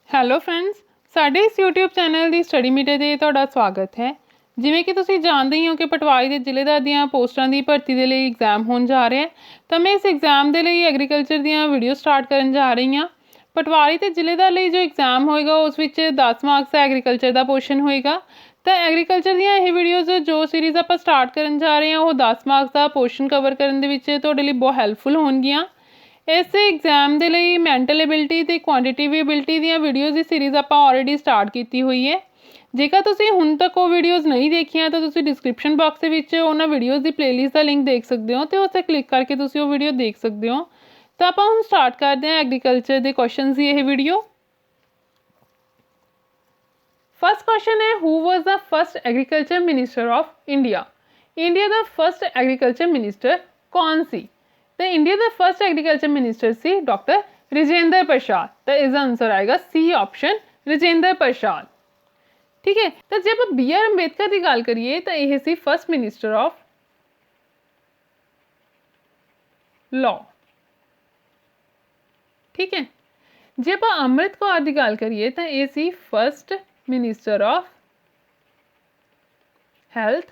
Hello friends, ਸਾਡੇ ਇਸ YouTube channel ਦੀ study metre 'ਤੇ ਤੁਹਾਡਾ ਸਵਾਗਤ ਹੈ। ਜਿਵੇਂ ਕਿ ਤੁਸੀਂ ਜਾਣਦੇ ਹੀ ਹੋ ਕਿ ਪਟਵਾਰੀ ਦੇ ਜ਼ਿਲ੍ਹੇਦਾਰ ਦੀਆਂ ਪੋਸਟਾਂ ਦੀ ਭਰਤੀ ਦੇ ਲਈ ਐਗਜ਼ਾਮ ਹੋਣ ਜਾ ਰਿਹਾ ਹੈ, ਤਾਂ ਮੈਂ ਇਸ ਐਗਜ਼ਾਮ ਦੇ ਲਈ ਐਗਰੀਕਲਚਰ ਦੀਆਂ ਵੀਡੀਓ ਸਟਾਰਟ ਕਰਨ ਜਾ ਰਹੀ ਹਾਂ। ਪਟਵਾਰੀ ਤੇ ਜ਼ਿਲ੍ਹੇਦਾਰ ਲਈ ਜੋ ਐਗਜ਼ਾਮ ਹੋਏਗਾ ਉਸ ਵਿੱਚ 10 ਮਾਰਕਸ ਦਾ ਐਗਰੀਕਲਚਰ ਦਾ ਪੋਰਸ਼ਨ ਹੋਏਗਾ। ਤਾਂ ਐਗਰੀਕਲਚਰ ਦੀਆਂ ਇਹ ਵੀਡੀਓਜ਼ ਜੋ ਸੀਰੀਜ਼ ਆਪਾਂ ਸਟਾਰਟ ਕਰਨ ਜਾ ਰਹੇ ਹਾਂ ਉਹ 10 ਮਾਰਕਸ ਦਾ ਪੋਰਸ਼ਨ ਕਵਰ ਕਰਨ ਦੇ ਵਿੱਚ ਤੁਹਾਡੇ ਲਈ ਬਹੁਤ ਹੈਲਪਫੁਲ ਹੋਣਗੀਆਂ। ਇਸ ਐਗਜ਼ਾਮ ਦੇ ਲਈ ਮੈਂਟਲ ਐਬਿਲਿਟੀ ਅਤੇ ਕੁਆਂਟੀਟਿਵ ਐਬਿਲਿਟੀ ਦੀਆਂ ਵੀਡੀਓਜ਼ ਦੀ ਸੀਰੀਜ਼ ਆਪਾਂ ਆਲਰੇਡੀ ਸਟਾਰਟ ਕੀਤੀ ਹੋਈ ਹੈ। ਜੇਕਰ ਤੁਸੀਂ ਹੁਣ ਤੱਕ ਉਹ ਵੀਡੀਓਜ਼ ਨਹੀਂ ਦੇਖੀਆਂ ਤਾਂ ਤੁਸੀਂ ਡਿਸਕ੍ਰਿਪਸ਼ਨ ਬਾਕਸ ਦੇ ਵਿੱਚ ਉਹਨਾਂ ਵੀਡੀਓਜ਼ ਦੀ ਪਲੇਲਿਸਟ ਦਾ ਲਿੰਕ ਦੇਖ ਸਕਦੇ ਹੋ ਅਤੇ ਉਸ 'ਤੇ ਕਲਿੱਕ ਕਰਕੇ ਤੁਸੀਂ ਉਹ ਵੀਡੀਓ ਦੇਖ ਸਕਦੇ ਹੋ। ਤਾਂ ਆਪਾਂ ਹੁਣ ਸਟਾਰਟ ਕਰਦੇ ਹਾਂ ਐਗਰੀਕਲਚਰ ਦੇ ਕੁਐਸਚਨਸ ਦੀ ਇਹ ਵੀਡੀਓ। ਫਸਟ ਕੁਐਸਚਨ ਹੈ, who was the first agriculture minister of India? India ਦਾ ਫਸਟ ਐਗਰੀਕਲਚਰ ਮਿਨਿਸਟਰ ਕੌਣ ਸੀ? ਤਾਂ ਇੰਡੀਆ ਦਾ ਫਸਟ ਐਗਰੀਕਲਚਰ ਮਿਨਿਸਟਰ ਸੀ ਡਾਕਟਰ ਰਾਜਿੰਦਰ ਪ੍ਰਸਾਦ। ਤਾਂ ਇਸਦਾ ਆਨਸਰ ਆਏਗਾ ਸੀ ਆਪਸ਼ਨ, ਰਾਜਿੰਦਰ ਪ੍ਰਸਾਦ। ਠੀਕ ਹੈ, ਤਾਂ ਜੇ ਆਪਾਂ ਬੀ ਆਰ ਅੰਬੇਦਕਰ ਦੀ ਗੱਲ ਕਰੀਏ ਤਾਂ ਇਹ ਸੀ ਫਸਟ ਮਿਨਿਸਟਰ ਆਫ ਲਾਅ। ਠੀਕ ਹੈ, ਜੇ ਆਪਾਂ ਅੰਮ੍ਰਿਤ ਕੌਰ ਦੀ ਗੱਲ ਕਰੀਏ ਤਾਂ ਇਹ ਸੀ first minister of health.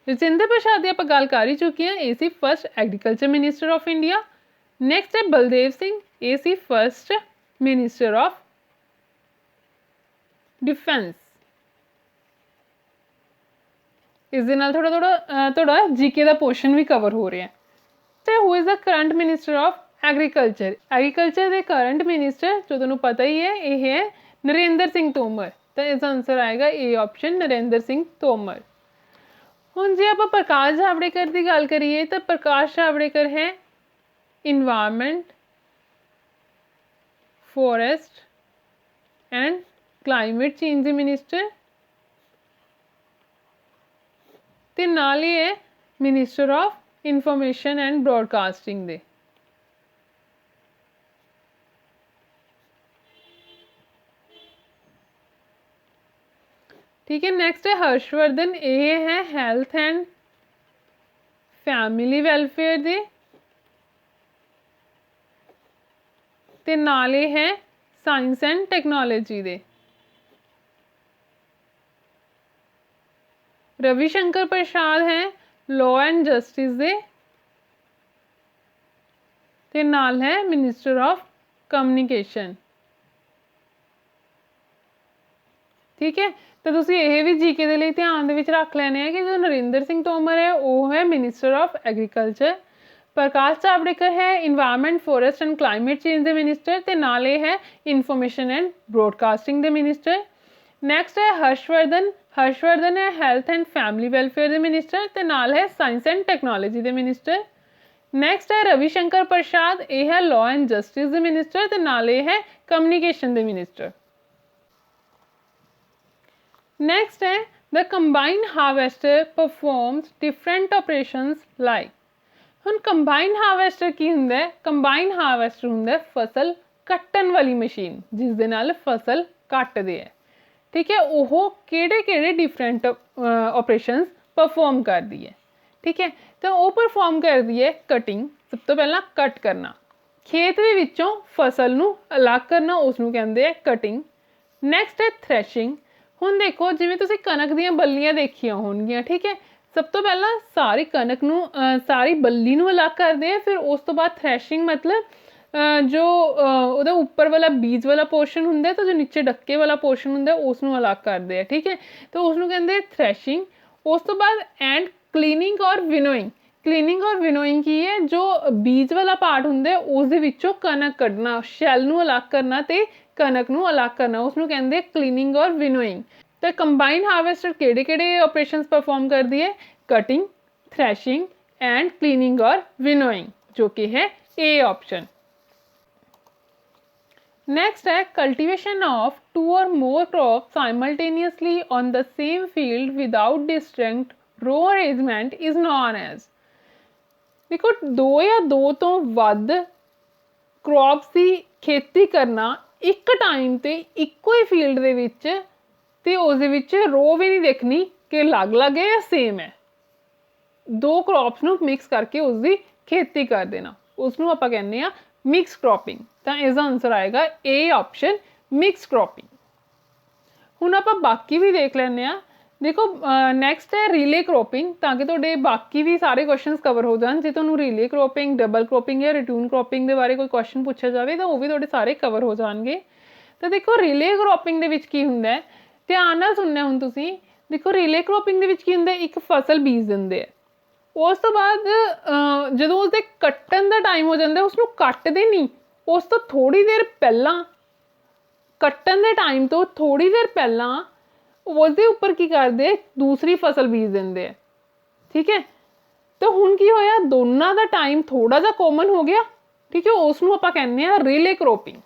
Rajinder Prasad ਦੀ ਆਪਾਂ ਗੱਲ ਕਰ ਹੀ ਚੁੱਕੇ ਹਾਂ, ਇਹ ਸੀ first agriculture minister of India. Next ਹੈ ਬਲਦੇਵ ਸਿੰਘ, ਇਹ ਸੀ ਫਸਟ ਮਿਨਿਸਟਰ ਆਫ ਡਿਫੈਂਸ। ਇਸ ਦੇ ਨਾਲ ਥੋੜਾ ਜੀਕੇ ਦਾ ਪੋਰਸ਼ਨ ਵੀ ਕਵਰ ਹੋ ਰਿਹਾ ਹੈ। ਤੇ who is the current minister of agriculture? Agriculture ਦੇ ਕਰੰਟ ਮਿਨਿਸਟਰ ਜੋ ਤੁਹਾਨੂੰ ਪਤਾ ਹੀ ਹੈ ਇਹ ਹੈ ਨਰਿੰਦਰ ਸਿੰਘ ਤੋਮਰ। ਤਾਂ ਇਸ ਦਾ ਆਨਸਰ ਆਏਗਾ ਏ ਆਪਸ਼ਨ, ਨਰਿੰਦਰ ਸਿੰਘ ਤੋਮਰ। ਹੁਣ ਜੇ ਆਪਾਂ ਪ੍ਰਕਾਸ਼ ਜਾਵੜੇਕਰ ਦੀ ਗੱਲ ਕਰੀਏ ਤਾਂ ਪ੍ਰਕਾਸ਼ ਜਾਵੜੇਕਰ ਹੈ environment, forest and climate change ਦੇ ਮਿਨਿਸਟਰ ਤੇ ਨਾਲ ਹੀ ਹੈ minister of information and broadcasting ਦੇ। ठीक है, नेक्स्ट है हर्षवर्धन, ये है हेल्थ एंड फैमिली वेलफेयर दे ते नाले है साइंस एंड टेक्नोलॉजी दे। रविशंकर प्रसाद है लॉ एंड जस्टिस दे ते नाल है मिनिस्टर ऑफ कम्युनिकेशन। ठीक है, तो ਤੁਸੀਂ ਇਹ ਵੀ ਜੀਕੇ ਦੇ ਲਈ ਧਿਆਨ ਦੇ ਵਿੱਚ ਰੱਖ ਲੈਣੇ ਹੈ ਕਿ ਜੋ ਨਰਿੰਦਰ ਸਿੰਘ ਤੋਮਰ ਹੈ ਉਹ ਹੈ minister of agriculture. Prakash Javadekar ਹੈ environment, forest and climate change ਦੇ ਮਿਨਿਸਟਰ ਤੇ ਨਾਲ ਇਹ ਹੈ ਇਨਫੋਰਮੇਸ਼ਨ ਐਂਡ ਬ੍ਰੌਡਕਾਸਟਿੰਗ ਦੇ ਮਿਨਿਸਟਰ। ਨੈਕਸਟ ਹੈ ਹਰਸ਼ਵਰਧਨ, ਹਰਸ਼ਵਰਧਨ ਹੈ ਹੈਲਥ ਐਂਡ ਫੈਮਿਲੀ ਵੈਲਫੇਅਰ ਦੇ ਮਿਨਿਸਟਰ ਤੇ ਨਾਲ ਹੈ ਸਾਇੰਸ ਐਂਡ ਟੈਕਨੋਲੋਜੀ ਦੇ ਮਿਨਿਸਟਰ। ਨੈਕਸਟ ਹੈ ਰਵਿਸ਼ੰਕਰ ਪ੍ਰਸਾਦ, ਇਹ ਹੈ ਲਾਅ ਐਂਡ ਜਸਟਿਸ ਦੇ ਮਿਨਿਸਟਰ ਤੇ ਨਾਲ ਇਹ ਹੈ ਕਮਿਊਨੀਕੇਸ਼ਨ ਦੇ ਮਿਨਿਸਟਰ। Next है the combined harvester performs different operations like। ਹੁਣ combined harvester ਕੀ ਹੁੰਦਾ ਹੈ? combined harvester ਹੁੰਦਾ ਹੈ ਫਸਲ ਕੱਟਣ ਵਾਲੀ ਮਸ਼ੀਨ ਜਿਸ ਦੇ ਨਾਲ ਫਸਲ ਕੱਟਦੇ ਹੈ। ਠੀਕ ਹੈ, ਉਹ ਕਿਹੜੇ ਡਿਫਰੈਂਟ ਆਪਰੇਸ਼ਨਸ ਪਰਫੋਰਮ ਕਰਦੀ ਹੈ। ਠੀਕ ਹੈ, ਤਾਂ ਉਹ ਪਰਫੋਰਮ ਕਰਦੀ ਹੈ ਕਟਿੰਗ, ਸਭ ਤੋਂ ਪਹਿਲਾਂ ਕੱਟ ਕਰਨਾ, ਖੇਤ ਦੇ ਵਿੱਚੋਂ ਫਸਲ ਨੂੰ ਅਲੱਗ ਕਰਨਾ, ਉਸ ਨੂੰ ਕਹਿੰਦੇ ਆ ਕਟਿੰਗ। ਨੈਕਸਟ ਹੈ ਥ੍ਰੈਸ਼ਿੰਗ। ਹੁਣ ਦੇਖੋ ਜਿਵੇਂ ਤੁਸੀਂ ਕਣਕ ਦੀਆਂ ਬੱਲੀਆਂ ਦੇਖੀਆਂ ਹੋਣਗੀਆਂ, ਠੀਕ ਹੈ, ਸਭ ਤੋਂ ਪਹਿਲਾਂ ਸਾਰੀ ਕਣਕ ਨੂੰ ਸਾਰੀ ਬੱਲੀ ਨੂੰ ਅਲੱਗ ਕਰਦੇ ਆ, ਫਿਰ ਉਸ ਤੋਂ ਬਾਅਦ ਥ੍ਰੈਸ਼ਿੰਗ ਮਤਲਬ ਜੋ ਉਹਦਾ ਉੱਪਰ ਵਾਲਾ ਬੀਜ ਵਾਲਾ ਪੋਰਸ਼ਨ ਹੁੰਦਾ ਤਾਂ ਜੋ ਨੀਚੇ ਡੱਕੇ ਵਾਲਾ ਪੋਰਸ਼ਨ ਹੁੰਦਾ ਉਸ ਨੂੰ ਅਲੱਗ ਕਰਦੇ ਆ। ਠੀਕ ਹੈ, ਤਾਂ ਉਸ ਨੂੰ ਕਹਿੰਦੇ ਥ੍ਰੈਸ਼ਿੰਗ। ਉਸ ਤੋਂ ਬਾਅਦ ਐਂਡ ਕਲੀਨਿੰਗ ਔਰ ਵਿਨੋਇੰਗ। ਕਲੀਨਿੰਗ ਔਰ ਵਿਨੋਇੰਗ ਕੀ ਹੈ? ਜੋ ਬੀਜ ਵਾਲਾ ਪਾਰਟ ਹੁੰਦਾ ਉਸ ਦੇ ਵਿੱਚੋਂ ਕਣਕ ਕੱਢਣਾ, ਸ਼ੈਲ ਨੂੰ ਅਲੱਗ ਕਰਨਾ ਤੇ ਕਣਕ ਨੂੰ ਅਲੱਗ ਕਰਨਾ, ਉਸ ਨੂੰ ਕਹਿੰਦੇ ਕਲੀਨਿੰਗ ਔਰ ਵਿਨੋਇੰਗ। ਤਾਂ ਕੰਬਾਈਨ ਹਾਰਵੈਸਟਰ ਕਿਹੜੇ ਆਪਰੇਸ਼ਨਸ ਪਰਫੋਰਮ ਕਰਦੀ ਹੈ? ਕਟਿੰਗ, ਥ੍ਰੈਸ਼ਿੰਗ ਐਂਡ ਕਲੀਨਿੰਗ ਔਰ ਵਿਨੋਇੰਗ, ਜੋ ਕਿ ਹੈ ਏ ਆਪਸ਼ਨ। ਨੈਕਸਟ ਹੈ cultivation of 2 or more crops simultaneously on the same field without distinct row arrangement is known as। ਦੇਖੋ 2 ਜਾਂ 2 ਤੋਂ ਵੱਧ ਕ੍ਰੌਪਸ ਦੀ ਖੇਤੀ ਕਰਨਾ ਇੱਕ ਟਾਈਮ ਤੇ ਇੱਕੋ ਹੀ ਫੀਲਡ ਦੇ ਵਿੱਚ ਤੇ ਉਸ ਦੇ ਵਿੱਚ ਰੋ ਵੀ ਨਹੀਂ ਦੇਖਣੀ ਕਿ ਅਲੱਗ-ਅਲੱਗ ਹੈ ਜਾਂ ਸੇਮ ਹੈ। 2 ਕ੍ਰੌਪਸ ਨੂੰ ਮਿਕਸ ਕਰਕੇ ਉਸਦੀ ਖੇਤੀ ਕਰ ਦੇਣਾ, ਉਸ ਨੂੰ ਆਪਾਂ ਕਹਿੰਦੇ ਆ मिक्स क्रॉपिंग। तो इसका आंसर आएगा ए ऑप्शन मिक्स क्रॉपिंग। हुण आपां बाकी भी देख लैंदे आ। देखो नैक्सट है रिले क्रॉपिंग, ताकि तुहाडे बाकी भी सारे क्वेश्चन कवर हो जाए। जे तुहानूं रिले क्रॉपिंग, डबल क्रॉपिंग या रिटर्न क्रॉपिंग के बारे कोई क्वेश्चन पूछा जाए तो वो भी तुहाडे सारे कवर हो जाएंगे। तो देखो रिले क्रॉपिंग दे विच की हुंदा है, ध्यान नाल सुनना हुण तुसीं। देखो रिले क्रॉपिंग दे विच की हुंदा है, एक फसल बीज दिंदे आ, उस तो बाद जदों उसदे कट्टण दा टाइम हो जांदा उसनूं कट्टदे नहीं, उस तो थोड़ी देर पहलां, कट्टण दे टाइम तो थोड़ी देर पहलां उसदे उपर की करदे दूसरी फसल बीज दिंदे आ। ठीक है, तो हुण की होया, दोनों का टाइम थोड़ा जा कॉमन हो गया। ठीक है, उसनूं आपां कहने आ रिले क्रॉपिंग।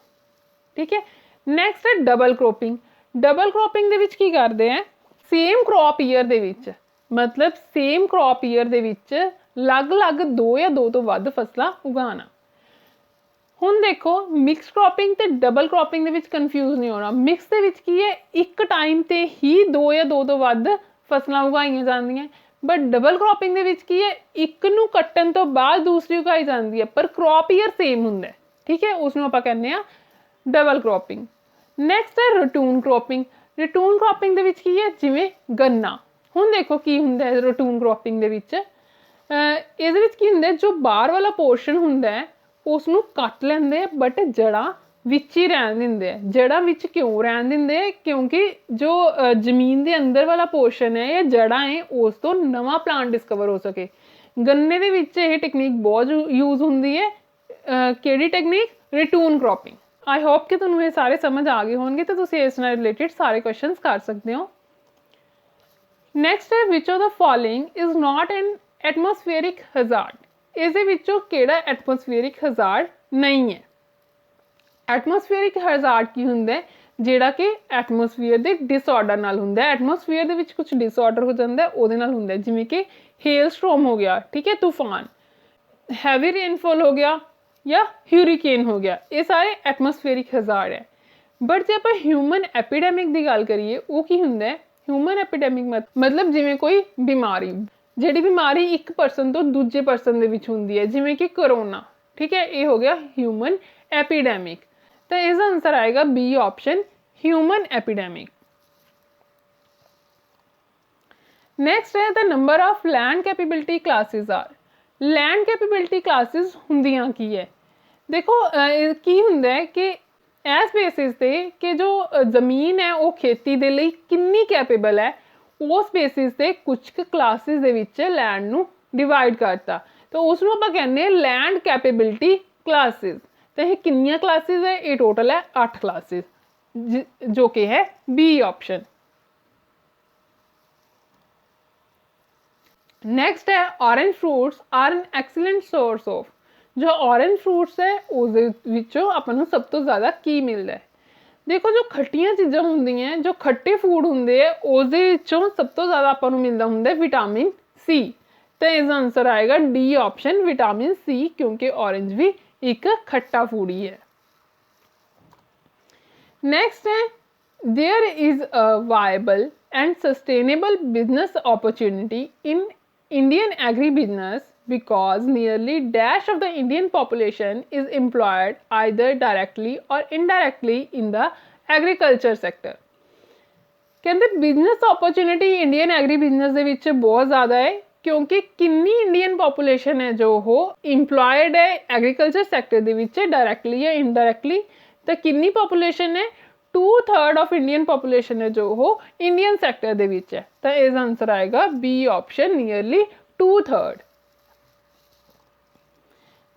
ठीक है, नैक्सट है डबल क्रॉपिंग। डबल क्रॉपिंग दे विच की करदे आ, सेम क्रॉप ईयर दे विच, मतलब सेम क्रॉप ईयर दे विच अलग-अलग दो या दो तो वध फसलां उगाना। हुण देखो मिक्स क्रॉपिंग ते डबल क्रॉपिंग दे विच कन्फ्यूज नहीं होना। मिक्स दे विच की है, एक टाइम ते ही दो या दो तो वध फसलां उगाईਆਂ ਜਾਂਦੀਆਂ, बट डबल क्रॉपिंग दे विच की है, एक नूं कट्टण तो बाद दूसरी उगाई ਜਾਂਦੀ है, पर क्रॉप ईयर सेम हुंदा है। ठीक है, उसनूं आपां कहने आ डबल क्रॉपिंग। नैक्सट है रिटर्न क्रॉपिंग। रिटर्न क्रॉपिंग दे विच की है, जिवें गन्ना। हुण देखो की हुंदा है रिटर्न क्रॉपिंग दे विच, इहदे विच की हुंदा है, जो बाहर वाला पोर्शन हुंदा है उसनूं कट लैंदे, बट जड़ा विच ही रहन दिंदे। जड़ा विच क्यों रहन दिंदे? क्योंकि जो जमीन के अंदर वाला पोर्शन है या जड़ा है, उस तो नवा प्लांट डिस्कवर हो सके। गन्ने दे विच यह टेक्नीक बहुत यूज हुंदी है। किहड़ी technique? Return cropping. I hope कि तुहानूं ये सारे समझ आ गए होणगे, तो तुसीं इस नाल रिलेटेड सारे क्वेश्चन कर सकते हो। नैक्सट है which of the following is not an atmospheric hazard. इसदे विचों किहड़ा एटमोसफेयरिक हजार्ड नहीं है? एटमोसफेयरिक हजार्ड की हुंदा है? जिहड़ा कि एटमोसफेयर के डिसऑर्डर नाल हुंदा है। एटमोसफेयर दे विच कुछ डिसऑर्डर हो जांदा है, उहदे नाल हुंदा है, जिवें कि हेलस्टॉर्म हो गया, ठीक है, तूफान, हैवी रेनफॉल हो गया या ह्यूरिकेन हो गया। ये सारे एटमोसफेयरिक हजार्ड है। बट जे आपां ह्यूमन एपीडेमिक की गल करिए, वो की हुंदा है? ह्यूमन एपीडेमिक मतलब जिवें कोई बीमारी, जिहड़ी बीमारी एक परसन तो दूजे परसन दे विच हुंदी है, जिवें कि कोरोना। ठीक है, ये हो गया ह्यूमन एपीडेमिक। तो इसका आंसर आएगा B option human epidemic. Next है the number of land capability classes are. Land capability classes हुंदियां की है? देखो की हुंदा है कि इस बेसिस पे कि जो जमीन है वो खेती दे लई कितनी कैपेबल है, उस बेसिस पे कुछ क्लासेस दे विच लैंड नू डिवाइड करता। तो उसनूं आपां कहने हैं लैंड कैपेबिलिटी क्लासेस। तो ये कितनी क्लासेस है? ये टोटल है 8 क्लासेस, जो कि है बी ऑप्शन। नेक्स्ट है orange fruits are an excellent source of. जो ऑरेंज फ्रूट्स है उस अपन नूं सब तो ज़्यादा की मिलता है? देखो जो खट्टियां चीज़ां होंदियां, जो खट्टे फूड होंदे है, उसदे विचों सब तो ज़्यादा अपन नूं मिलदा हुंदा है विटामिन सी। तो इसका आंसर आएगा डी ऑप्शन विटामिन सी, क्योंकि ऑरेंज भी एक खट्टा फूड ही है। नेक्स्ट है there is a viable and sustainable business opportunity in Indian agribusiness because nearly dash of the Indian population is employed either directly or indirectly in the agriculture sector। कहते business opportunity Indian agri business दे विच बहुत ज़्यादा है, क्योंकि कितनी Indian population है जो हो इंप्लॉयड है एग्रीकल्चर सैक्टर दे विच डायरैक्टली या इनडायरैक्टली। तो कितनी पॉपुलेशन है? 2/3 ऑफ इंडियन पॉपुलेशन है जो हो इंडियन सैक्टर दे विच है। तो इसका आंसर आएगा बी ऑप्शन नियरली 2/3।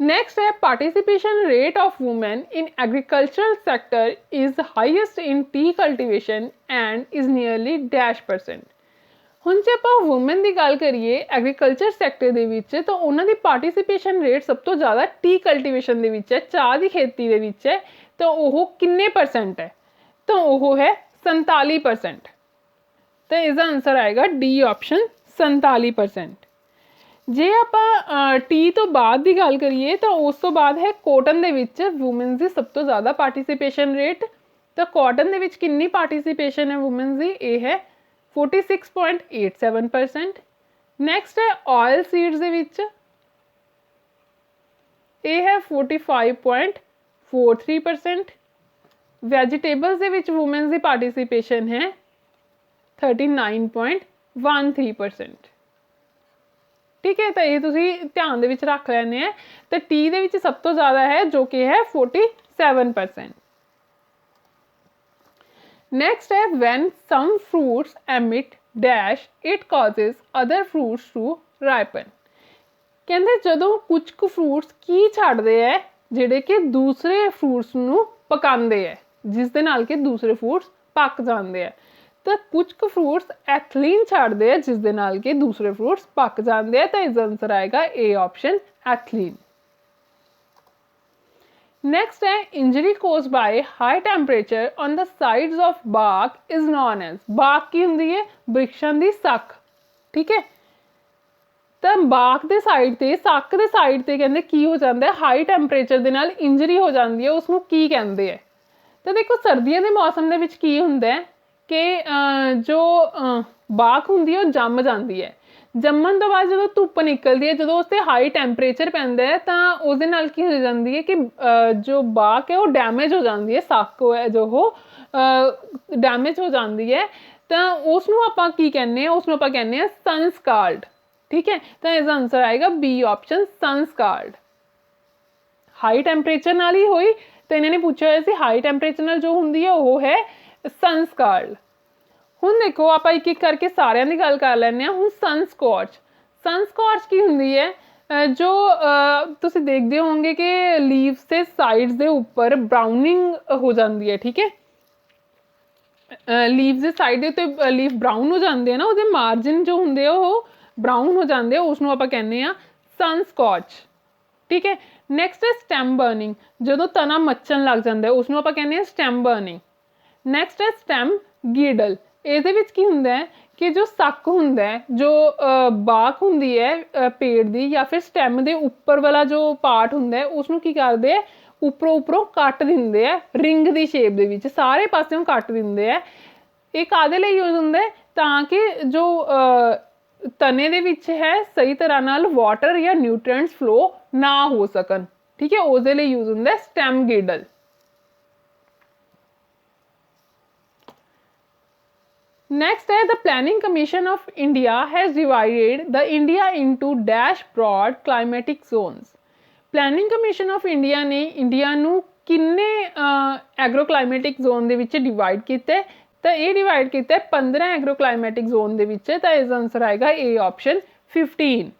नेक्स्ट है participation rate of women in agricultural sector is highest in T cultivation and is nearly -%। हुण जे आपां वुमेन की गल करिए एग्रीकल्चर सैक्टर दे विच, तो उन्हां दी पार्टिसिपेशन रेट सब तो ज़्यादा टी कल्टिवेशन दे विच है, चाह की खेती दे विच है। तो वह किन्ने % है? तो वह है 47%। तो इसका आंसर आएगा डी ऑप्शन 47%। जे आपां टी तो बाद की गल करिए, तो उस तो बाद है कॉटन दे विच वुमेन की सब तो ज़्यादा पार्टिसिपेशन रेट। तो कॉटन दे विच कितनी पार्टिसिपेशन है वुमेन की? ये है 46.87%। नैक्सट है ऑयल सीड्स दे विच ए है 45.43%। ਵੈਜੀਟੇਬਲਸ ਦੇ ਵਿੱਚ ਵੂਮਨਸ ਦੀ ਪਾਰਟਿਸਿਪੇਸ਼ਨ ਹੈ 39.13%। ਠੀਕ ਹੈ, ਤਾਂ ਇਹ ਤੁਸੀਂ ਧਿਆਨ ਦੇ ਵਿੱਚ ਰੱਖ ਲੈਣੇ ਆ। ਤੇ ਟੀ ਦੇ ਵਿੱਚ ਸਭ ਤੋਂ ਜ਼ਿਆਦਾ ਹੈ ਜੋ ਕਿ ਹੈ 47%। ਨੈਕਸਟ ਹੈ when some fruits emit dash it causes other fruits to ripen। ਕਹਿੰਦੇ ਜਦੋਂ ਕੁਝ ਕੁ ਫਰੂਟਸ ਕੀ ਛੱਡਦੇ ਹੈ ਜਿਹੜੇ ਕਿ ਦੂਸਰੇ ਫਰੂਟਸ ਨੂੰ ਪਕਾਉਂਦੇ ਹੈ, ਜਿਸ ਦੇ ਨਾਲ ਕਿ ਦੂਸਰੇ ਫਰੂਟਸ ਪੱਕ ਜਾਂਦੇ ਆ। ਤਾਂ ਕੁਝ ਕੁ ਫਰੂਟਸ ਐਥਲੀਨ ਛੱਡਦੇ ਆ ਜਿਸ ਦੇ ਨਾਲ ਕਿ ਦੂਸਰੇ ਫਰੂਟਸ ਪੱਕ ਜਾਂਦੇ ਆ। ਤਾਂ ਇਸ ਦਾ ਆਨਸਰ ਆਏਗਾ ਏ ਆਪਸ਼ਨ ਐਥਲੀਨ। Next है injury caused by high temperature on the sides of bark is known as। bark की ਹੁੰਦੀ है ਬ੍ਰਿਕਸ਼ਾਂ ਦੀ ਸੱਖ। ठीक है, ਤਾਂ bark ਦੇ ਸਾਈਡ ਤੇ ਸੱਖ ਦੇ ਸਾਈਡ ਤੇ ਕਹਿੰਦੇ ਕੀ ਹੋ ਜਾਂਦਾ ਹੈ, ਹਾਈ ਟੈਂਪਰੇਚਰ ਦੇ ਨਾਲ ਇੰਜਰੀ ਹੋ ਜਾਂਦੀ ਹੈ, ਉਸਨੂੰ ਕੀ ਕਹਿੰਦੇ ਆ। ਤਾਂ ਦੇਖੋ ਸਰਦੀਆਂ ਦੇ ਮੌਸਮ ਦੇ ਵਿੱਚ ਕੀ ਹੁੰਦਾ ਹੈ ਕਿ ਜੋ bark ਹੁੰਦੀ ਹੈ ਉਹ ਜੰਮ ਜਾਂਦੀ ਹੈ। ਜੰਮਣ ਤੋਂ ਬਾਅਦ ਜਦੋਂ ਧੁੱਪ ਨਿਕਲਦੀ ਹੈ, ਜਦੋਂ ਉਸ 'ਤੇ ਹਾਈ ਟੈਂਪਰੇਚਰ ਪੈਂਦਾ ਹੈ ਤਾਂ ਉਹਦੇ ਨਾਲ ਕੀ ਹੋ ਜਾਂਦੀ ਹੈ ਕਿ ਜੋ ਬਾਕ ਹੈ ਉਹ ਡੈਮੇਜ ਹੋ ਜਾਂਦੀ ਹੈ, ਸੱਕ ਹੈ ਜੋ ਉਹ ਡੈਮੇਜ ਹੋ ਜਾਂਦੀ ਹੈ। ਤਾਂ ਉਸ ਨੂੰ ਆਪਾਂ ਕੀ ਕਹਿੰਦੇ ਹਾਂ, ਉਸ ਨੂੰ ਆਪਾਂ ਕਹਿੰਦੇ ਹਾਂ ਸਨਸਕਾਲਡ। ਠੀਕ ਹੈ, ਤਾਂ ਇਸ ਦਾ ਆਨਸਰ ਆਏਗਾ ਬੀ ਆਪਸ਼ਨ ਸਨਸਕਾਲਡ। ਹਾਈ ਟੈਂਪਰੇਚਰ ਨਾਲ ਹੀ ਹੋਈ, ਤਾਂ ਇਹਨਾਂ ਨੇ ਪੁੱਛਿਆ ਹੋਇਆ ਸੀ ਹਾਈ ਟੈਂਪਰੇਚਰ ਨਾਲ ਜੋ ਹੁੰਦੀ ਹੈ ਉਹ ਹੈ ਸਨਸਕਾਲਡ। ਹੁਣ ਦੇਖੋ ਆਪਾਂ ਇੱਕ ਇੱਕ ਕਰਕੇ ਸਾਰਿਆਂ ਦੀ ਗੱਲ ਕਰ ਲੈਂਦੇ ਹਾਂ। ਹੁਣ ਸਨਸਕॉच, ਸਨਸਕॉच ਕੀ ਹੁੰਦੀ ਹੈ, ਜੋ ਤੁਸੀਂ ਦੇਖਦੇ ਹੋਵੋਗੇ ਕਿ ਲੀਵਸ ਦੇ ਸਾਈਡਸ ਦੇ ਉੱਪਰ ਬਰਾਊਨਿੰਗ ਹੋ ਜਾਂਦੀ ਹੈ। ਠੀਕ ਹੈ, ਲੀਵਸ ਦੇ ਸਾਈਡ ਦੇ ਉੱਤੇ ਲੀਫ ਬਰਾਊਨ ਹੋ ਜਾਂਦੇ ਆ ਨਾ, ਉਹਦੇ ਮਾਰਜਨ ਜੋ ਹੁੰਦੇ ਆ ਉਹ ਬਰਾਊਨ ਹੋ ਜਾਂਦੇ ਆ, ਉਸ ਨੂੰ ਆਪਾਂ ਕਹਿੰਦੇ ਆ ਸਨਸਕॉच। ਠੀਕ ਹੈ, ਨੈਕਸਟ ਹੈ ਸਟੈਮ ਬਰਨਿੰਗ, ਜਦੋਂ ਤਣਾ ਮੱਚਣ ਲੱਗ ਜਾਂਦਾ ਹੈ ਉਸ ਨੂੰ ਆਪਾਂ ਕਹਿੰਦੇ ਆ ਸਟੈਮ ਬਰਨਿੰਗ। ਨੈਕਸਟ ਹੈ ਸਟੈਮ ਗੀਡਲ, ਇਹਦੇ ਵਿੱਚ ਕੀ ਹੁੰਦਾ ਹੈ ਕਿ ਜੋ ਸੱਕ ਹੁੰਦਾ ਹੈ, ਜੋ ਬਾਕ ਹੁੰਦੀ ਹੈ ਪੇੜ ਦੀ ਜਾਂ ਫਿਰ ਸਟੈਮ ਦੇ ਉੱਪਰ ਵਾਲਾ ਜੋ ਪਾਰਟ ਹੁੰਦਾ ਹੈ ਉਸ ਨੂੰ ਕੀ ਕਰਦੇ ਆ, ਉੱਪਰੋਂ ਕੱਟ ਦਿੰਦੇ ਆ ਰਿੰਗ ਦੀ ਸ਼ੇਪ ਦੇ ਵਿੱਚ, ਸਾਰੇ ਪਾਸਿਓਂ ਕੱਟ ਦਿੰਦੇ ਆ। ਇਹ ਕਾਹਦੇ ਲਈ ਯੂਜ਼ ਹੁੰਦਾ ਹੈ, ਤਾਂ ਕਿ ਜੋ ਤਣੇ ਦੇ ਵਿੱਚ ਹੈ ਸਹੀ ਤਰ੍ਹਾਂ ਨਾਲ ਵਾਟਰ ਜਾਂ ਨਿਊਟ੍ਰੀਐਂਟਸ ਫਲੋ ਨਾ ਹੋ ਸਕਣ। ਠੀਕ ਹੈ, ਉਹਦੇ ਲਈ ਯੂਜ਼ ਹੁੰਦਾ ਸਟੈਮ ਗੀਡਲ। Next है the Planning Commission of India has divided the India into dash broad climatic zones। Planning Commission of India ने इंडिया ਨੂੰ ਕਿੰਨੇ ਐਗਰੋ ਕਲਾਈਮੈਟਿਕ ਜ਼ੋਨ ਦੇ ਵਿੱਚ ਡਿਵਾਈਡ ਕੀਤਾ, ਤਾਂ ਇਹ ਡਿਵਾਈਡ ਕੀਤਾ 15 ਐਗਰੋ ਕਲਾਈਮੈਟਿਕ ਜ਼ੋਨ ਦੇ ਵਿੱਚ। ਤਾਂ ਇਸ ਦਾ ਆਨਸਰ ਆਏਗਾ ਏ ਆਪਸ਼ਨ 15।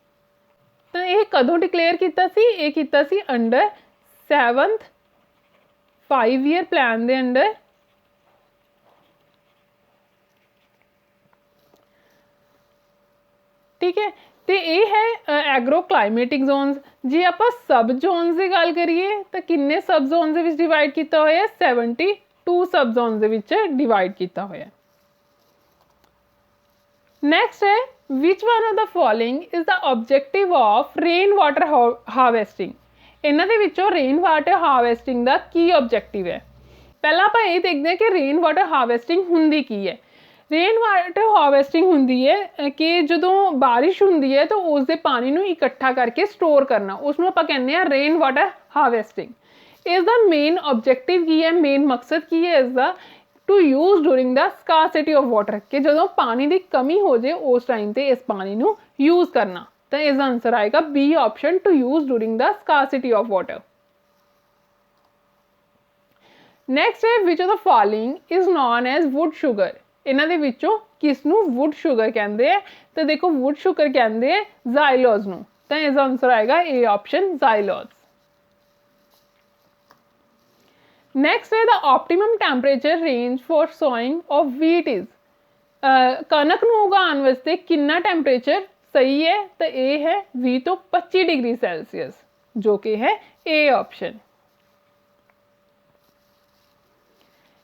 ਤਾਂ ਇਹ ਕਦੋਂ ਡਿਕਲੇਅਰ ਕੀਤਾ ਸੀ, ਇਹ ਕੀਤਾ ਸੀ ਅੰਡਰ 7th 5-year ਪਲਾਨ ਦੇ ਅੰਡਰ। ठीक है, तो ये है एग्रो क्लाइमेटिक जोन्स। जे आप सब जोन्स की गल करिए तो किन्ने सब जोन्स दे विच डिवाइड किया होया, 72 सब जोन्स दे विच डिवाइड किया होया। नैक्सट है which one of the following is the objective of rain water harvesting. इन्हां दे विचों रेन वाटर हार्वेस्टिंग का की ऑब्जेक्टिव है। पहला आपां ये देखते हैं कि रेन वाटर हार्वेस्टिंग हुंदी की है। रेन वाटर हार्वेस्टिंग होंदी है कि जदों बारिश होंदी है तो उसके पानी नूं इकट्ठा करके स्टोर करना, उसनूं आपां कहंदे आ रेन वाटर हार्वेस्टिंग। इसका मेन ऑब्जेक्टिव की है, मेन मकसद की है इसका, to use during the scarcity of water, कि जदों पानी की कमी हो जाए उस टाइम पर इस पानी नूं यूज करना। तो इसका आंसर आएगा B option, to use during the scarcity of water. Next है which of the following is non edge wood sugar. इन्हां दे विचों किसनूं वुड शुगर कहंदे हैं, तो देखो वुड शुगर कहंदे हैं ज़ाइलोज़ नूं। तो इसका आंसर आएगा ए ऑप्शन ज़ाइलोज़। नैक्सट है the optimum temperature range for sowing of wheat is. कनक नूं उगाउण वास्ते कितना टैंपरेचर सही है, तो ये है 20 तो 25 डिग्री सैल्सीयस, जो कि है ए ऑप्शन।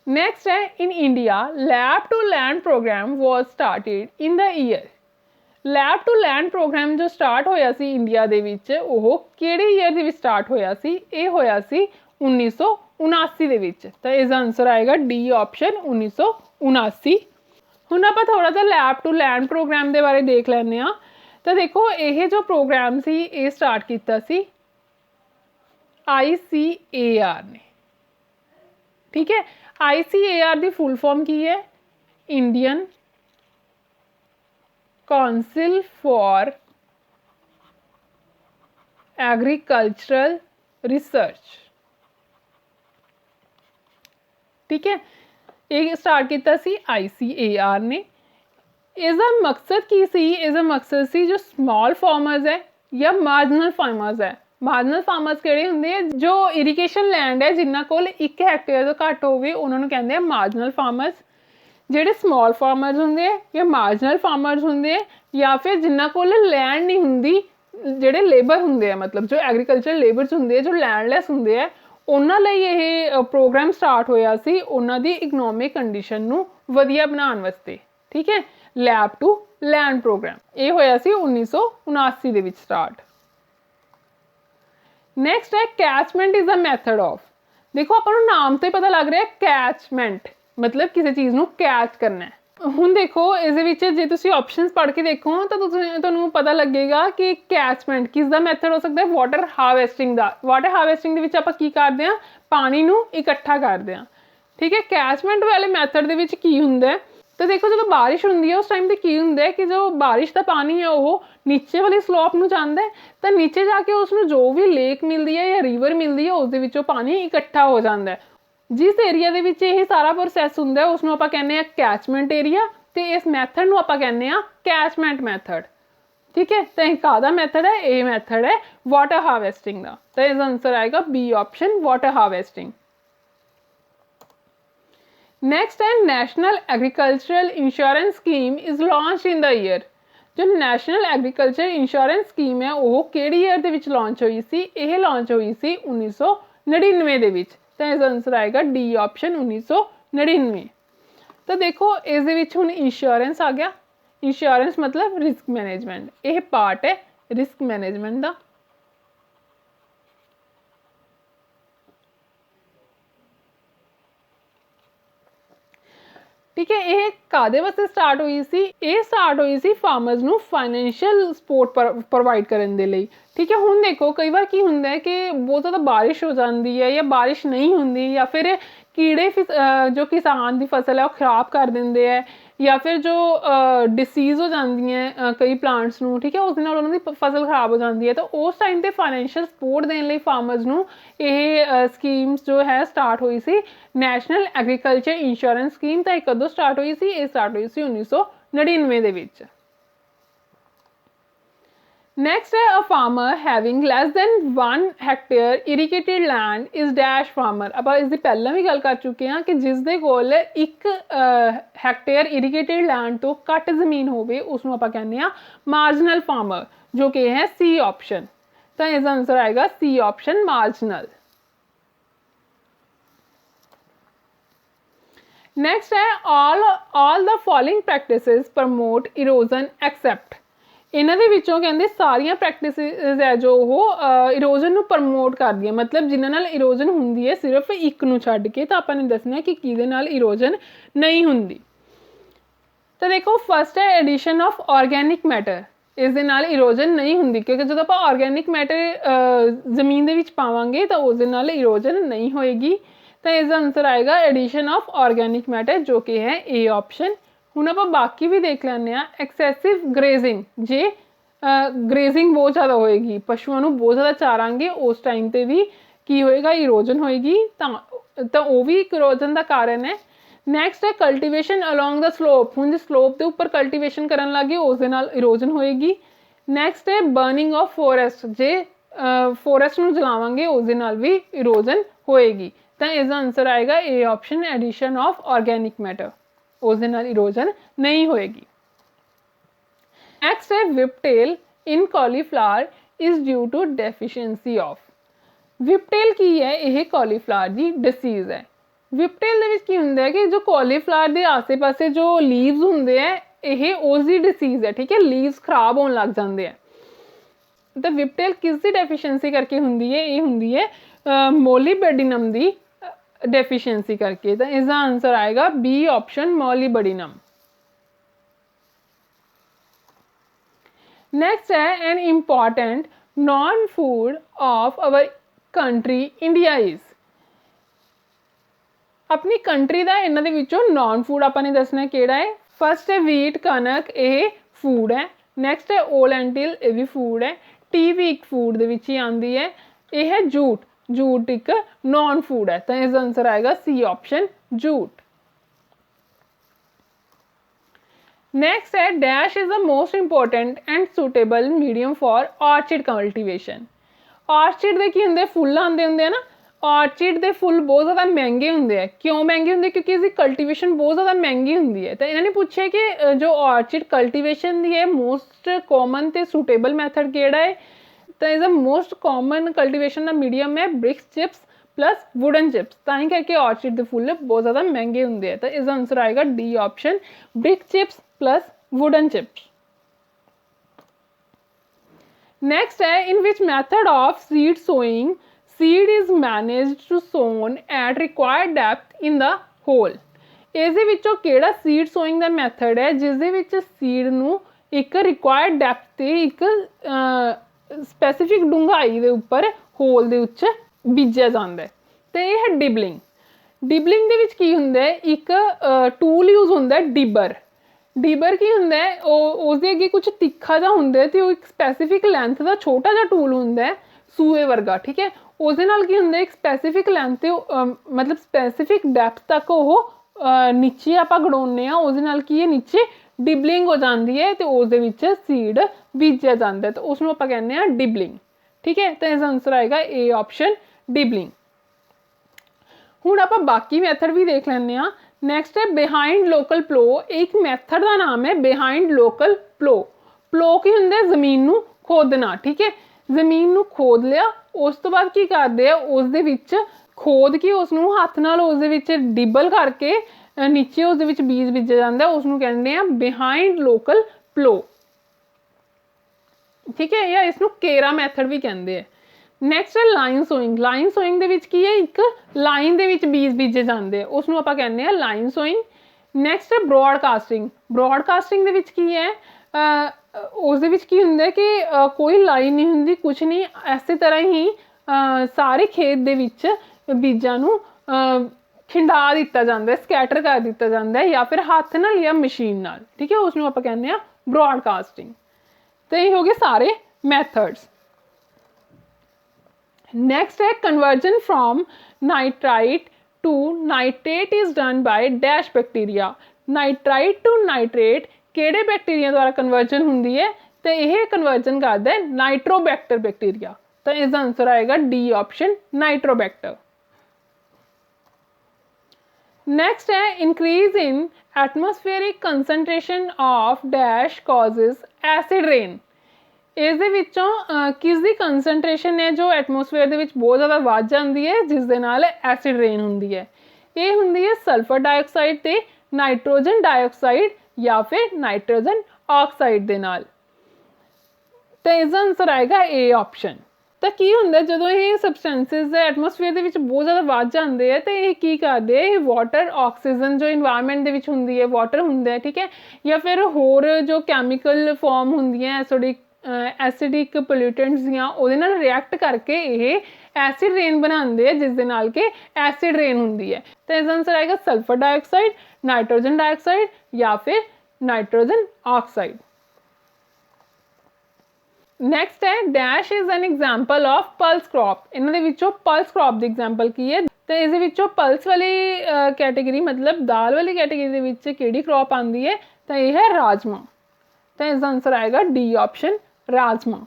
नेक्स्ट है in India lab to land program was started in the year. Lab to land program जो स्टार्ट होया सी इंडिया दे विच, ओह किहड़े ईयर दे विच स्टार्ट होया सी, ये होया सी 1979 दे विच। तो इसका आंसर आएगा डी ऑप्शन 1979। हुण आपां थोड़ा जिहा लैब टू लैंड प्रोग्राम के बारे देख लैंदे आ। तो देखो ये जो प्रोग्राम सी ये स्टार्ट किया सी ICAR ने, ठीक है। ICAR की फुल फॉर्म की है? Indian council for agricultural research, ठीक है। ये स्टार्ट किया सी ICAR ने। इसका मकसद की सी? इसका मकसद सी जो स्मॉल फार्मर्स है या मार्जिनल फार्मर्स है। मार्जिनल फार्मर्स किहड़े हुंदे हैं? जो इरीगेशन लैंड है जिन्हां कोल 1 हैक्टेयर तो घट होवे उन्होंने कहते हैं मार्जिनल फार्मर्स। ਜਿਹੜੇ स्मॉल फार्मर्स ਹੁੰਦੇ ਆ ਜਾਂ मार्जिनल फार्मर्स ਹੁੰਦੇ ਆ ਜਾਂ ਫਿਰ ਜਿਨ੍ਹਾਂ ਕੋਲ ਲੈਂਡ ਨਹੀਂ ਹੁੰਦੀ, ਜਿਹੜੇ ਲੇਬਰ ਹੁੰਦੇ ਆ, ਮਤਲਬ ਜੋ ਐਗਰੀਕਲਚਰ ਲੇਬਰਸ ਹੁੰਦੇ ਆ ਜੋ ਲੈਂਡਲੈਸ ਹੁੰਦੇ ਆ, ਉਹਨਾਂ ਲਈ ਇਹ ਪ੍ਰੋਗਰਾਮ ਸਟਾਰਟ ਹੋਇਆ ਸੀ ਉਹਨਾਂ ਦੀ ਇਕਨੋਮਿਕ ਕੰਡੀਸ਼ਨ ਨੂੰ ਵਧੀਆ ਬਣਾਉਣ ਵਾਸਤੇ, ਠੀਕ ਹੈ। ਲੈਬ ਟੂ ਲੈਂਡ ਪ੍ਰੋਗਰਾਮ ਇਹ ਹੋਇਆ ਸੀ 1979 ਦੇ ਵਿੱਚ ਸਟਾਰਟ। ਨੈਕਸਟ ਹੈ catchment is a method of. ਦੇਖੋ ਆਪਾਂ ਨੂੰ ਨਾਮ ਤੋਂ ਹੀ ਪਤਾ ਲੱਗ ਰਿਹਾ ਕੈਚਮੈਂਟ मतलब किसी चीज़ ਨੂੰ कैच करना है। ਹੁਣ देखो ਇਹਦੇ ਵਿੱਚ ਜੇ ਤੁਸੀਂ ऑप्शंस पढ़ के देखो ਤਾਂ ਤੁਹਾਨੂੰ ਪਤਾ ਲੱਗੇਗਾ ਕਿ ਕੈਚਮੈਂਟ ਕਿਸ ਦਾ ਮੈਥਡ ਹੋ ਸਕਦਾ ਹੈ? ਵਾਟਰ ਹਾਰਵੈਸਟਿੰਗ ਦਾ। ਵਾਟਰ ਹਾਰਵੈਸਟਿੰਗ ਦੇ ਵਿੱਚ ਆਪਾਂ ਕੀ ਕਰਦੇ ਹਾਂ? ਪਾਣੀ ਨੂੰ ਇਕੱਠਾ ਕਰਦੇ ਹਾਂ, ਠੀਕ ਹੈ। ਕੈਚਮੈਂਟ ਵਾਲੇ ਮੈਥਡ ਦੇ ਵਿੱਚ ਕੀ ਹੁੰਦਾ ਹੈ? ਤਾਂ ਦੇਖੋ ਜਦੋਂ ਬਾਰਿਸ਼ ਹੁੰਦੀ ਹੈ ਉਸ ਟਾਈਮ ਤੇ ਕੀ ਹੁੰਦਾ ਹੈ ਕਿ ਜੋ ਬਾਰਿਸ਼ ਦਾ ਪਾਣੀ ਹੈ ਉਹ ਨੀਚੇ ਵਾਲੀ ਸਲੋਪ ਨੂੰ ਜਾਂਦਾ ਹੈ, ਤਾਂ ਨੀਚੇ ਜਾ ਕੇ ਉਸ ਨੂੰ ਜੋ ਵੀ ਲੇਕ ਮਿਲਦੀ ਹੈ ਜਾਂ ਰਿਵਰ ਮਿਲਦੀ ਹੈ ਉਸ ਦੇ ਵਿੱਚੋਂ ਪਾਣੀ ਇਕੱਠਾ ਹੋ ਜਾਂਦਾ ਹੈ। जिस एरिया ਦੇ ਵਿੱਚ ਇਹ ਸਾਰਾ ਪ੍ਰੋਸੈਸ ਹੁੰਦਾ ਹੈ ਉਸਨੂੰ ਆਪਾਂ ਕਹਿੰਦੇ ਆ ਕੈਚਮੈਂਟ ਏਰੀਆ, ਤੇ ਇਸ ਮੈਥਡ ਨੂੰ ਆਪਾਂ ਕਹਿੰਦੇ ਆ ਕੈਚਮੈਂਟ ਮੈਥਡ, ਠੀਕ ਹੈ। ਤਾਂ ਇਹ ਕਾਹਦਾ ਮੈਥਡ ਹੈ? ਇਹ ਮੈਥਡ ਹੈ ਵਾਟਰ ਹਾਰਵੈਸਟਿੰਗ ਦਾ। ਤਾਂ ਇਸ ਆਨਸਰ ਆਏਗਾ B option, water harvesting. Next है national agricultural insurance scheme is launch in the year. जो नेशनल एग्रीकल्चर इंश्योरेंस स्कीम है वो किहड़ी ईयर दे विच लॉन्च हुई सी? यह लॉन्च हुई सी 1999 दे विच। तो इस आंसर आएगा डी ऑप्शन 1999। तो देखो इस हुण इंश्योरेंस आ गया। इंश्योरेंस मतलब रिस्क मैनेजमेंट, यह पार्ट है रिस्क मैनेजमेंट का। ठीक है, ये कादे वास्ते स्टार्ट हुई सी? ये स्टार्ट हुई सी फार्मर्स नू फाइनैंशियल सपोर्ट प्रोवाइड करने दे लई। ठीक है, हुण देखो कई बार की हुंदा है कि बहुत ज़्यादा बारिश हो जाती है या बारिश नहीं होंदी या फिर कीड़े जो किसान की फसल है वो खराब कर देंगे है या फिर जो डिसीज़ हो जाती हैं कई प्लांट्स नू, ठीक है, उस नाल उन्हां दी फसल खराब हो जाती है। तो उस टाइम पर फाइनैंशियल सपोर्ट देने लई फार्मर्स नू ये स्कीम्स जो है स्टार्ट हुई सी नैशनल एग्रीकल्चर इंश्योरेंस स्कीम। तो कदों स्टार्ट हुई सी? ये स्टार्ट हुई सी 1999 दे विच। नेक्स्ट है a farmer having less than 1 hectare irrigated land is dash farmer. अब इसकी पहला भी गल कर चुके हैं कि जिसदे कोल 1 हेक्टेयर इरीगेटेड लैंड तो घट जमीन होवे उसनूं आपां कहने आ मार्जिनल फार्मर, जो कि है सी ऑप्शन। तो इसका आंसर आएगा सी ऑप्शन मार्जिनल। नेक्स्ट है all the following practices promote erosion except. इन्हां दे विचों कहंदे सारियां प्रैक्टिसेस है जो इरोजन नूं प्रमोट करदी है, मतलब जिन्हां नाल इरोजन हुंदी है सिर्फ एक नूं छड्ड के। तो आपां ने दसना कि किहदे नाल इरोजन नहीं हुंदी। तो देखो फर्स्ट है एडिशन ऑफ ऑर्गेनिक मैटर। इस दे नाल इरोजन नहीं हुंदी क्योंकि जदों आपां ऑर्गेनिक मैटर जमीन दे विच पावांगे तो उस दे नाल इरोजन नहीं होएगी। तो इसका आंसर आएगा एडिशन ऑफ ऑर्गेनिक मैटर, जो कि है ए ऑप्शन। हुण आपां बाकी भी देख लैंदे आ। एक्सैसिव ग्रेजिंग, जे ग्रेजिंग बहुत ज़्यादा होएगी, पशुओं नूं बहुत ज़्यादा चारांगे उस टाइम पर भी की होएगा? इरोजन होएगी। तो वो भी एक इरोजन का कारण है। नैक्सट है कल्टीवेशन अलॉन्ग द स्लोप। हुण जे स्लोप के उपर कल्टीवेशन करन लग गए उस दे नाल इरोजन होएगी। नैक्सट है burning of forest, J forest नूं जलावांगे उस दे नाल भी इरोजन होएगी। तो इसका आंसर आएगा A option addition of organic matter, उस दे नाल इरोजन नहीं होएगी। नेक्स्ट है whiptail in cauliflower is due to deficiency of. Whiptail की है? यह कॉलीफ्लावर की डिसीज़ है। विपटेल दे विच की हुंदा है कि जो कॉलीफ्लावर के आसे पासे जो लीव्स हुंदे है यह उसकी डिसीज़ है। ठीक है, लीव्स खराब होने लग जाते हैं। तो विपटेल किसकी डेफिशिएंसी करके हुंदी है? ये हुंदी है मोलिबेडिनम की डेफिशिएंसी करके। तो इसका आंसर आएगा बी ऑप्शन मोलिबेडिनम। नेक्स्ट है an important non food of our country India is. अपनी कंट्री का इन्हां दे विचों नॉन फूड आपां ने दसना किहड़ा है। फस्ट है वीट कणक, ये फूड है। नैक्सट है ओ लैंटिल, ये भी फूड है। टी भी एक फूड दे विच ही आंदी है। यह है जूट, जूट एक नॉन फूड है। तो इसका आंसर आएगा सी ऑप्शन जूट। नेक्स्ट है dash is the most important and suitable medium for orchid cultivation. Orchid के की होंगे फुल आते होंगे ना, ऑर्चिड के फुल बहुत ज़्यादा महंगे होंगे। क्यों महंगे होंगे? क्योंकि इसकी कल्टीवेशन बहुत ज़्यादा महंगी होंगी है। तो इन्होंने पूछा कि जो ऑर्चिड कल्टीवेशन की है मोस्ट कॉमन तो सुटेबल मैथड केड़ा है। तो is the most common cultivation का मीडियम है bricks chips plus wooden chips. तां करके ऑर्चिड के फुल बहुत ज़्यादा महंगे होंगे हैं। तो इसका आंसर आएगा D option, brick chips plus wooden chips. Next है in which method of seed sowing seed is managed to sown at required depth in the hole. इस विचों केड़ा सीड सोइंग का मैथड है जिस दे विच सीड नूं एक रिक्वायर्ड डेप्थ ते एक स्पैसीफिक डूंघाई के उपर होल दे विच बीजा जांदा है। तो यह है डिबलिंग। डिबलिंग दे विच की हुंदा है, एक टूल यूज होंदा है डिबर। डिबर की होंदा है उसके अगे कुछ तिखा जा होंदा है तो एक स्पैसीफिक लैंथ का छोटा जा टूल होंदा है सूए वर्गा, ठीक है। उस नाल की होंदा है एक स्पैसीफिक लैंथ मतलब स्पैसीफिक डेप्थ तक वो नीचे आपां गड़ाउने आ, उस नाल की नीचे डिबलिंग हो जाती है तो उस दे विच सीड बीजा जाता है। तो उसनूं आपां कहने आ डिबलिंग, ठीक है। तो इसका आंसर आएगा ए ऑप्शन डिबलिंग। हुण आपां बाकी मैथड भी देख लैंदे आ। नैक्सट है बिहाइंड लोकल प्लो। एक मैथड का नाम है बिहाइंड लोकल प्लो। प्लो की होंदा है जमीन नूं खोदना, ठीक है। जमीन नूं खोद लिया, उस तो बाद की करदे आ उस दे विच खोद के उसनूं हत्थ नाल उस दे विच डिबल करके नीचे उस दे विच बीज बीजा जांदा, उसनूं कहंदे आ बिहाइंड लोकल प्लो, ठीक है। या इसनूं केरा मैथड भी कहंदे हैं। नैक्सट है लाइन सोइंग। लाइन सोइंग दे विच की है एक लाइन दे विच बीज बीजे जाते हैं, उसनूं आपां कहने हैं लाइन सोइंग। नैक्सट है ब्रॉडकास्टिंग। ब्रॉडकास्टिंग दे विच की है उस दे विच की हुंदा है कि कोई लाइन नहीं हुंदी, कुछ नहीं, इस तरह ही सारे खेत दे विच बीजां नूं खिंडा दिता जाता है, स्कैटर कर दिता जाता है या फिर हत्थ नाल या मशीन नाल, ठीक है। उसनूं आपां कहने हैं ब्रॉडकास्टिंग। तो ये हो गए सारे मैथड्स। नेक्स्ट है conversion from nitrite to nitrate is done by dash bacteria. Nitrite to nitrate केड़े बैक्टीरिया द्वारा कन्वर्जन होंदी है? तो यह कन्वर्जन करता है नाइट्रोबैक्टर बैक्टीरिया। तो इसका आंसर आएगा डी ऑप्शन नाइट्रोबैक्टर। नेक्स्ट है increase in atmospheric concentration of dash causes acid rain. इस दे विचों किस दी कंसनट्रेशन है जो एटमोसफेयर दे विच बहुत ज़्यादा वध जाती है जिस दे नाल एसिड रेन होंदी है? ये होंदी है सल्फर डाइऑक्साइड ते नाइट्रोजन डाइऑक्साइड या फिर नाइट्रोजन ऑक्साइड दे नाल। तो इसका आंसर आएगा ए ऑप्शन। तो की होंदा जदों ये सबसटेंसिस एटमोसफेयर दे विच बहुत ज़्यादा वध जाते हैं तो ये की करदे हैं, वाटर ऑक्सीजन जो इन्वायरमेंट दे विच हुंदी है, वाटर हुंदा है, ठीक है, या फिर होर जो कैमिकल फॉर्म हुंदियां एसिडिक पोल्यूटेंट्स दियां उहदे नाल रिएक्ट करके ये एसिड रेन बनाते हैं जिस दे नाल के एसिड रेन हुंदी है। तो इसका आंसर आएगा सल्फर डाइऑक्साइड, नाइट्रोजन डाइऑक्साइड या फिर नाइट्रोजन ऑक्साइड। नैक्सट है dash is an example of pulse crop. इन्हां दे विचों पल्स क्रॉप की एग्जाम्पल की है? तो इस विचों पल्स वाली कैटेगरी मतलब दाल वाली कैटेगरी दे विच किहड़ी क्रॉप आती है? तो यह है राजमा। तो इसका आंसर आएगा डी ऑप्शन राजमा।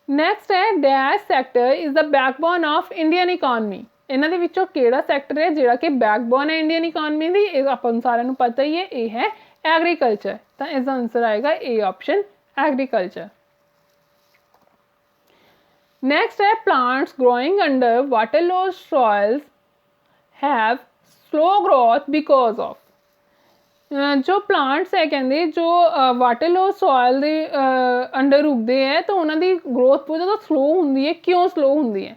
नैक्सट है dash sector is the backbone of Indian economy. इन्हां दे विचों केड़ा सैक्टर है जिहड़ा कि बैकबोन है इंडियन इकॉनमी दी? ये आपां सारिआं नूं पता ही है, ये है एग्रीकल्चर। तो इसका आंसर आएगा ए ऑप्शन एग्रीकल्चर। नेक्स्ट है plants growing under waterlogged soils have slow growth because of. जो प्लांट्स है कहते जो वाटरलोस सॉइल के अंडर उगते हैं तो उन्होंने ग्रोथ बहुत ज़्यादा स्लो होंगी है। क्यों स्लो होंगी है?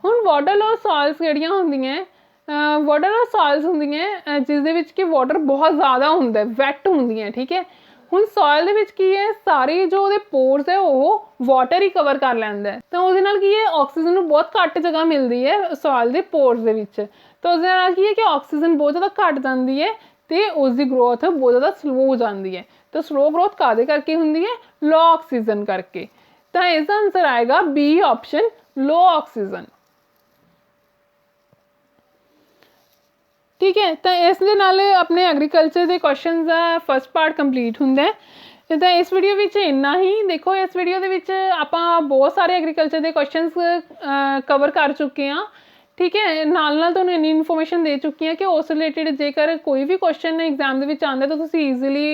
हुण वाटरलोस सॉइल्स किहड़ियां होंदियां? वाटरलोस सॉइल्स होंदियां जिस दे विच कि वाटर बहुत ज़्यादा होंदा है, वैट होंदियां, ठीक है। ਹੁਣ ਸੋਇਲ ਦੇ ਵਿੱਚ ਕੀ ਹੈ, ਸਾਰੇ ਜੋ ਉਹਦੇ ਪੋਰਸ ਹੈ ਉਹ ਵਾਟਰ ਹੀ ਕਵਰ ਕਰ ਲੈਂਦਾ ਹੈ, ਤਾਂ ਉਹਦੇ ਨਾਲ ਕੀ ਹੈ ਆਕਸੀਜਨ ਨੂੰ ਬਹੁਤ ਘੱਟ ਜਗ੍ਹਾ ਮਿਲਦੀ ਹੈ ਸੋਇਲ ਦੇ ਪੋਰਸ ਦੇ ਵਿੱਚ, ਤਾਂ ਉਸਦੇ ਨਾਲ ਕੀ ਹੈ ਕਿ ਆਕਸੀਜਨ ਬਹੁਤ ਜ਼ਿਆਦਾ ਘੱਟ ਜਾਂਦੀ ਹੈ ਤੇ ਉਸ ਦੀ ਗਰੋਥ ਬਹੁਤ ਜ਼ਿਆਦਾ ਸਲੋ ਹੋ ਜਾਂਦੀ ਹੈ। ਤਾਂ ਸਲੋ ਗਰੋਥ ਕਾਹਦੇ ਕਰਕੇ ਹੁੰਦੀ ਹੈ, ਲੋ ਆਕਸੀਜਨ ਕਰਕੇ। ਤਾਂ ਇਸ ਦਾ ਆਨਸਰ ਆਏਗਾ ਬੀ ਆਪਸ਼ਨ, ਲੋ ਆਕਸੀਜਨ। ठीक है, तो इस दे नाल अपने एग्रीकल्चर के क्वेश्चन का फर्स्ट पार्ट कंप्लीट हुंदा है। तो इस वीडियो विच इन्ना ही। देखो इस वीडियो दे विच आपां बहुत सारे एग्रीकल्चर के क्वेश्चनस कवर कर चुके हैं, ठीक है। नाल नाल तुहानूं इन्नी इन्फॉर्मेशन दे चुकी हैं कि उस रिलेटेड जेकर कोई भी क्वेश्चन एग्जाम दे विच आंदा तो तुसीं ईजीली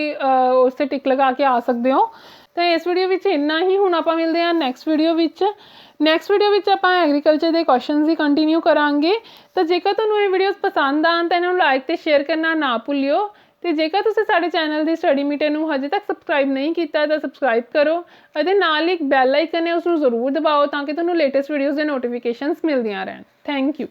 उस ते टिक लगा के आ सकते हो। तो इस वीडियो विच इन्ना ही। हुण आपां मिलदे हां next video which. Next video which आपां एग्रीकल्चर के क्वेश्चन ही कंटिन्यू करांगे। तो जेकर तुहानूं ये वीडियोज़ पसंद आन तो इन्हां नूं लाइक ते शेयर करना ना भुल्लिओ। तो जेकर तुसीं साडे चैनल की स्टडी मीटर नूं हजे तक सबसक्राइब नहीं किया तो सबसक्राइब करो, अते नाल एक बैल आइकन है उसनूं जरूर दबाओ ताकि तुहानूं लेटेस्ट वीडियोज़ के नोटिफिकेशनस मिलदियां रहन। Thank you.